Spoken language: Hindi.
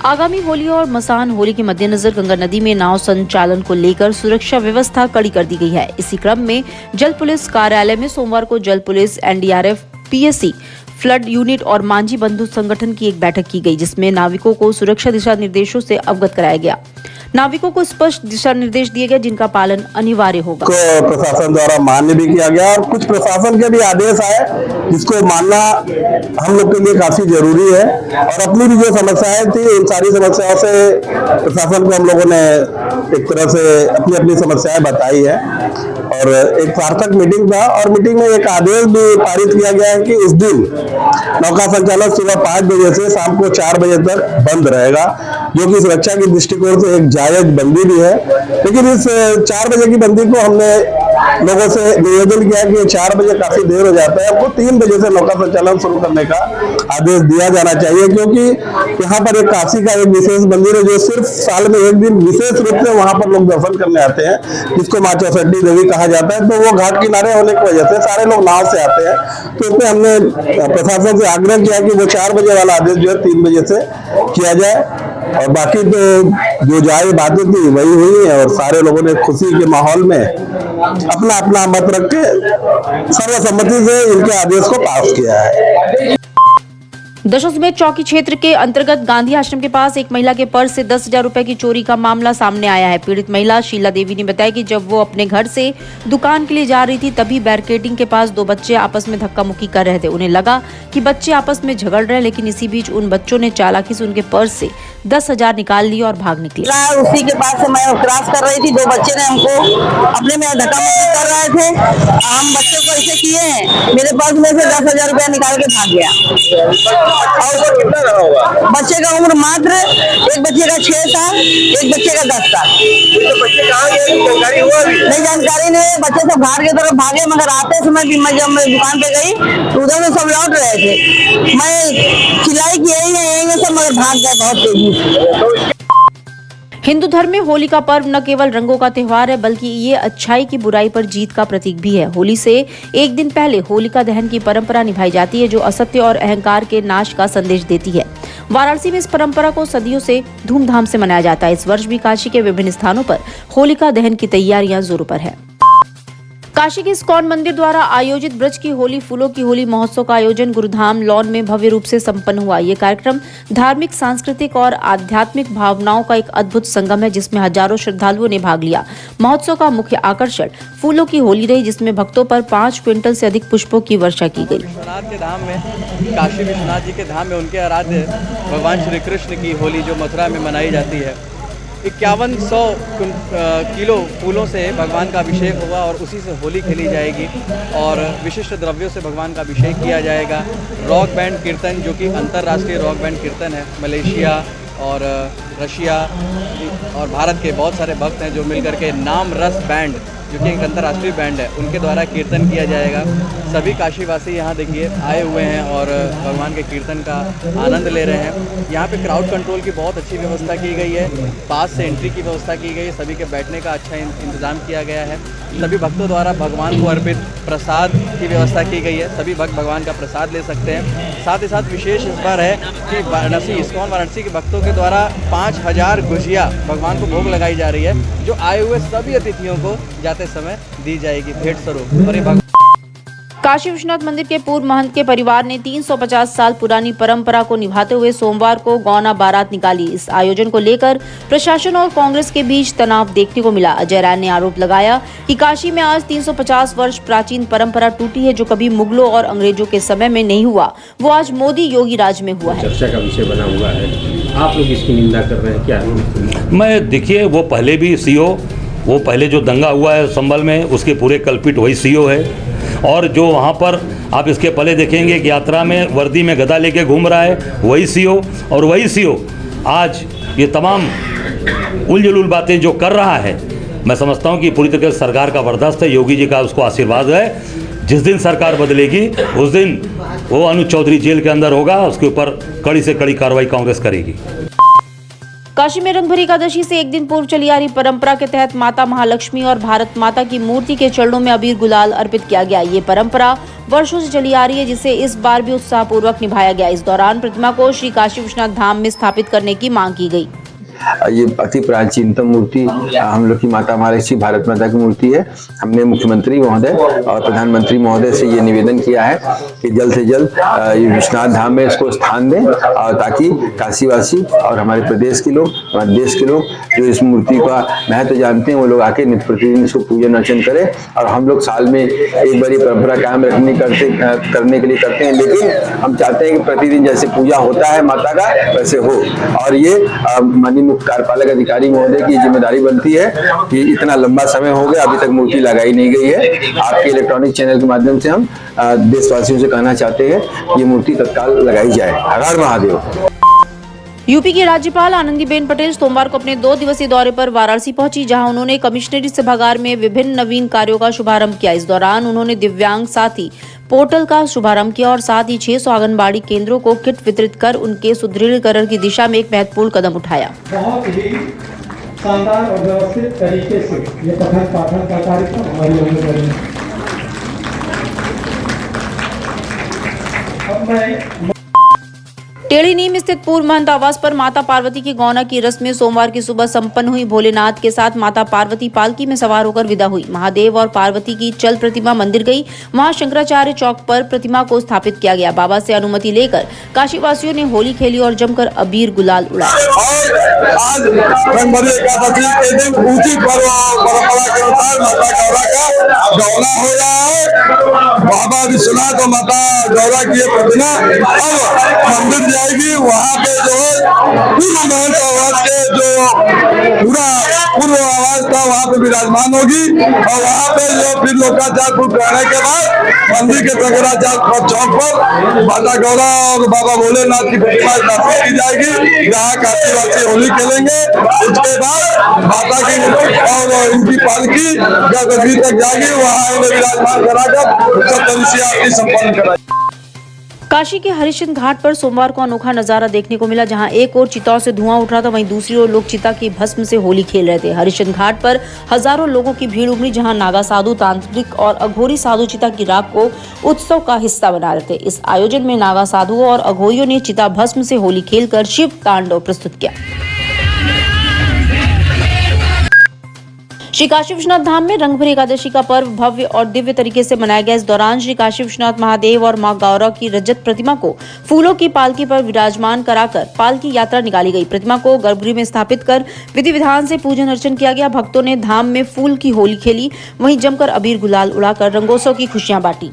आगामी होली और मसान होली के मद्देनजर गंगा नदी में नाव संचालन को लेकर सुरक्षा व्यवस्था कड़ी कर दी गई है। इसी क्रम में जल पुलिस कार्यालय में सोमवार को जल police, NDRF, PSC, flood unit और मांझी बंधु संगठन की एक बैठक की गई, जिसमें नाविकों को सुरक्षा दिशा निर्देशों से अवगत कराया गया। नाविकों को स्पष्ट दिशा निर्देश दिए गए जिनका पालन अनिवार्य होगा। प्रशासन द्वारा मान्य भी किया गया और कुछ प्रशासन के भी आदेश आए जिसको मानना हम लोग के लिए काफी जरूरी है। और अपनी भी जो समस्याएं थी उन सारी समस्याओं से प्रशासन को हम लोगों ने एक तरह से अपनी अपनी समस्याएं बताई है। और एक सार्थक मीटिंग था और मीटिंग में एक आदेश भी पारित किया गया है कि इस दिन नौका संचालन सुबह 5 बजे से शाम को 4 बजे तक बंद रहेगा, जो कि सुरक्षा की दृष्टिकोण से एक जायज बंदी भी है। लेकिन इस 4 बजे की बंदी को हमने लोगों से निवेदन किया कि 4 बजे काफी देर हो जाता है, हमको 3 बजे से नौका संचालन शुरू करने का आदेश दिया जाना चाहिए, क्योंकि यहाँ पर एक काशी का एक विशेष मंदिर है जो सिर्फ साल में एक दिन विशेष रूप से वहां पर लोग दर्शन करने आते हैं, जिसको माँ चौसठी देवी कहा जाता है। तो वो घाट किनारे होने की वजह से सारे लोग नाव से आते हैं। तो इसमें हमने प्रशासन से आग्रह किया कि वो 4 बजे वाला आदेश जो है 3 बजे से किया जाए। और बाकी तो जो जायज बातें थी वही हुई है और सारे लोगों ने खुशी के माहौल में अपना अपना मत रख के सर्वसम्मति से इनके आदेश को पास किया है। दशमेश चौकी क्षेत्र के अंतर्गत गांधी आश्रम के पास एक महिला के पर्स से 10,000 रुपए की चोरी का मामला सामने आया है। पीड़ित महिला शीला देवी ने बताया कि जब वो अपने घर से दुकान के लिए जा रही थी तभी बैरिकेडिंग के पास 2 बच्चे आपस में धक्का मुक्की कर रहे थे। उन्हें लगा कि बच्चे आपस में झगड़ रहे हैं, लेकिन इसी बीच उन बच्चों ने चालाकी से उनके पर्स से 10,000 निकाल लिए और भाग निकले। उसी के पास से मैं क्रॉस कर रही थी, 2 बच्चे ने हमको अपने में धक्का मुक्की कर रहे थे। हम बच्चे को ऐसे किए हैं, मेरे पर्स में से 10,000 रुपया निकाल के भाग गया। और कितना रहा होगा? बच्चे का उम्र मात्र, एक बच्चे का 6 साल, एक बच्चे का 10 साल। तो बच्चे कहाँ गए, जानकारी हुआ अभी? नहीं, जानकारी नहीं। बच्चे सब घाट की तरफ भागे, मगर आते समय भी मैं जब मैं दुकान पे गई तो उधर से सब लौट रहे थे। मैं चिल्लाई कि यही में सब, मगर भाग गए बहुत तेजी से। हिंदू धर्म में होली का पर्व न केवल रंगों का त्योहार है, बल्कि ये अच्छाई की बुराई पर जीत का प्रतीक भी है। होली से एक दिन पहले होलिका दहन की परंपरा निभाई जाती है, जो असत्य और अहंकार के नाश का संदेश देती है। वाराणसी में इस परंपरा को सदियों से धूमधाम से मनाया जाता है। इस वर्ष भी काशी के विभिन्न स्थानों पर होलिका दहन की तैयारियां जोरों पर है। काशी के इस्कॉन मंदिर द्वारा आयोजित ब्रज की होली, फूलों की होली महोत्सव का आयोजन गुरुधाम लॉन में भव्य रूप से संपन्न हुआ। ये कार्यक्रम धार्मिक, सांस्कृतिक और आध्यात्मिक भावनाओं का एक अद्भुत संगम है, जिसमें हजारों श्रद्धालुओं ने भाग लिया। महोत्सव का मुख्य आकर्षण फूलों की होली रही, जिसमें भक्तों पर 5 क्विंटल से अधिक पुष्पों की वर्षा की गई। विश्वनाथ के धाम में, काशी विश्वनाथ जी के धाम में उनके आराध्य भगवान श्री कृष्ण की होली जो मथुरा में मनाई जाती है, 5100 किलो फूलों से भगवान का अभिषेक होगा और उसी से होली खेली जाएगी और विशिष्ट द्रव्यों से भगवान का अभिषेक किया जाएगा। रॉक बैंड कीर्तन, जो कि अंतर्राष्ट्रीय रॉक बैंड कीर्तन है, मलेशिया और रशिया और भारत के बहुत सारे भक्त हैं जो मिलकर के नाम रस बैंड, जो कि एक अंतर्राष्ट्रीय बैंड है, उनके द्वारा कीर्तन किया जाएगा। सभी काशीवासी यहाँ देखिए आए हुए हैं और भगवान के कीर्तन का आनंद ले रहे हैं। यहाँ पे क्राउड कंट्रोल की बहुत अच्छी व्यवस्था की गई है, पास से एंट्री की व्यवस्था की गई है, सभी के बैठने का अच्छा इंतजाम किया गया है। सभी भक्तों द्वारा भगवान को अर्पित प्रसाद की व्यवस्था की गई है, सभी भक्त भगवान का प्रसाद ले सकते हैं। साथ ही साथ विशेष इस बार है कि वाराणसी, इस्कॉन वाराणसी के भक्तों के द्वारा 5000 गुजिया भगवान को भोग लगाई जा रही है, जो आए हुए सभी अतिथियों को जाते समय दी जाएगी भेंट स्वरूप। और काशी विश्वनाथ मंदिर के पूर्व महंत के परिवार ने 350 साल पुरानी परंपरा को निभाते हुए सोमवार को गौना बारात निकाली। इस आयोजन को लेकर प्रशासन और कांग्रेस के बीच तनाव देखने को मिला। अजय राय ने आरोप लगाया कि काशी में आज 350 वर्ष प्राचीन परंपरा टूटी है, जो कभी मुगलों और अंग्रेजों के समय में नहीं हुआ, वो आज मोदी योगी राज में हुआ है। चर्चा का विषय बना हुआ है, आप लोग इसकी निंदा कर रहे हैं, क्या? मैं देखिए, वो पहले भी सीओ, वो पहले जो दंगा हुआ है संभल में, उसके पूरे कल्पित वही सीओ है। और जो वहाँ पर आप इसके पहले देखेंगे कि यात्रा में वर्दी में गदा लेके घूम रहा है, वही सीओ। और वही सीओ आज ये तमाम उलझुल बातें जो कर रहा है, मैं समझता हूँ कि पूरी तरीके से सरकार का बर्दाश्त है, योगी जी का उसको आशीर्वाद है। जिस दिन सरकार बदलेगी उस दिन वो अनुज चौधरी जेल के अंदर होगा, उसके ऊपर कड़ी से कड़ी कार्रवाई कांग्रेस करेगी। काशी में रंगभरी एकादशी से एक दिन पूर्व चली आ रही परंपरा के तहत माता महालक्ष्मी और भारत माता की मूर्ति के चरणों में अबीर गुलाल अर्पित किया गया। ये परंपरा वर्षों से चली आ रही है, जिसे इस बार भी उत्साहपूर्वक निभाया गया। इस दौरान प्रतिमा को श्री काशी विश्वनाथ धाम में स्थापित करने की मांग की गई। ये अति प्राचीनतम मूर्ति हम लोग की माता महालक्ष्मी भारत माता की मूर्ति है। हमने मुख्यमंत्री महोदय और प्रधानमंत्री महोदय से ये निवेदन किया है कि जल्द से जल्द ये विश्वनाथ धाम में इसको स्थान दें, और ताकि काशीवासी और हमारे प्रदेश के लोग, हमारे देश के लोग जो इस मूर्ति का महत्व जानते हैं, वो लोग आके नित्य प्रतिदिन इसको पूजन अर्चन करें। और हम लोग साल में एक बार ये परंपरा कायम करने के लिए करते हैं, लेकिन हम चाहते हैं कि प्रतिदिन जैसे पूजा होता है माता का वैसे हो। और ये माननीय मुख्य कार्यपालक अधिकारी महोदय की जिम्मेदारी बनती है कि इतना लंबा समय हो गया, अभी तक मूर्ति लगाई नहीं गई है। आपके इलेक्ट्रॉनिक चैनल के माध्यम से हम देशवासियों से कहना चाहते हैं कि ये मूर्ति तत्काल लगाई जाए। हर हर महादेव। यूपी की राज्यपाल आनंदीबेन पटेल सोमवार को अपने 2 दिवसीय दौरे पर वाराणसी पहुंची, जहां उन्होंने कमिश्नरी सभागार में विभिन्न नवीन कार्यों का शुभारंभ किया। इस दौरान उन्होंने दिव्यांग साथी पोर्टल का शुभारंभ किया और साथ ही 600 आंगनबाड़ी केंद्रों को किट वितरित कर उनके सुदृढ़ीकरण की दिशा में एक महत्वपूर्ण कदम उठाया। बहुत ही शानदार और व्यवस्थित तरीके से ये पठन पाठन का कार्यक्रम हमारी आंगनबाड़ी में। अब मैं टेढ़ी नीम स्थित पूर्व महंत आवास पर माता पार्वती की गौना की रस्में सोमवार की सुबह संपन्न हुई। भोलेनाथ के साथ माता पार्वती पालकी में सवार होकर विदा हुई। महादेव और पार्वती की चल प्रतिमा मंदिर गई। वहां शंकराचार्य चौक पर प्रतिमा को स्थापित किया गया। बाबा से अनुमति लेकर काशीवासियों ने होली खेली और जमकर अबीर गुलाल उड़ाया। आज रंगभरी एकादशी के दिन ऊंची परंपरा के अनुसार माता गौरा का गौना हो रहा है। बाबा विश्वनाथ और माता गौरा की ये प्रतिमा अब मंदिर जाएगी। वहाँ पे जो है पूर्व महंत आवास के जो पूरा पूर्व आवास था वहाँ पे विराजमान होगी, और वहाँ पे जो फिर लोकाचार पूर्ण करने के बाद मंदिर के शंकराचार्य चौक पर माता गौरा और बाबा भोलेनाथ की प्रतिमा स्थापित की जाएगी, जहाँ काशीवासी होली खेलेंगे। उसके बाद माता की और इनकी पालकी गंगोत्री तक जाएगी, वहाँ इन्हें विराजमान कराकर सब तरह आरती संपन्न कराएगी। काशी के हरिश्चंद्र घाट पर सोमवार को अनोखा नजारा देखने को मिला, जहां एक ओर चिताओं से धुआं उठ रहा था, वहीं दूसरी ओर लोग चिता की भस्म से होली खेल रहे थे। हरिश्चंद्र घाट पर हजारों लोगों की भीड़ उमड़ी, जहां नागा साधु, तांत्रिक और अघोरी साधु चिता की राख को उत्सव का हिस्सा बना रहे थे। इस आयोजन में नागा साधुओं और अघोरियों ने चिता भस्म से होली खेलकर शिव तांडव प्रस्तुत किया। श्री काशी विश्वनाथ धाम में रंगभरी एकादशी का पर्व भव्य और दिव्य तरीके से मनाया गया। इस दौरान श्री काशी विश्वनाथ महादेव और मां गौरा की रजत प्रतिमा को फूलों की पालकी पर विराजमान कराकर पालकी यात्रा निकाली गई। प्रतिमा को गर्भगृह में स्थापित कर विधि विधान से पूजन अर्चन किया गया। भक्तों ने धाम में फूल की होली खेली, वहीं जमकर अबीर गुलाल उड़ाकर रंगोत्सव की खुशियां बांटी।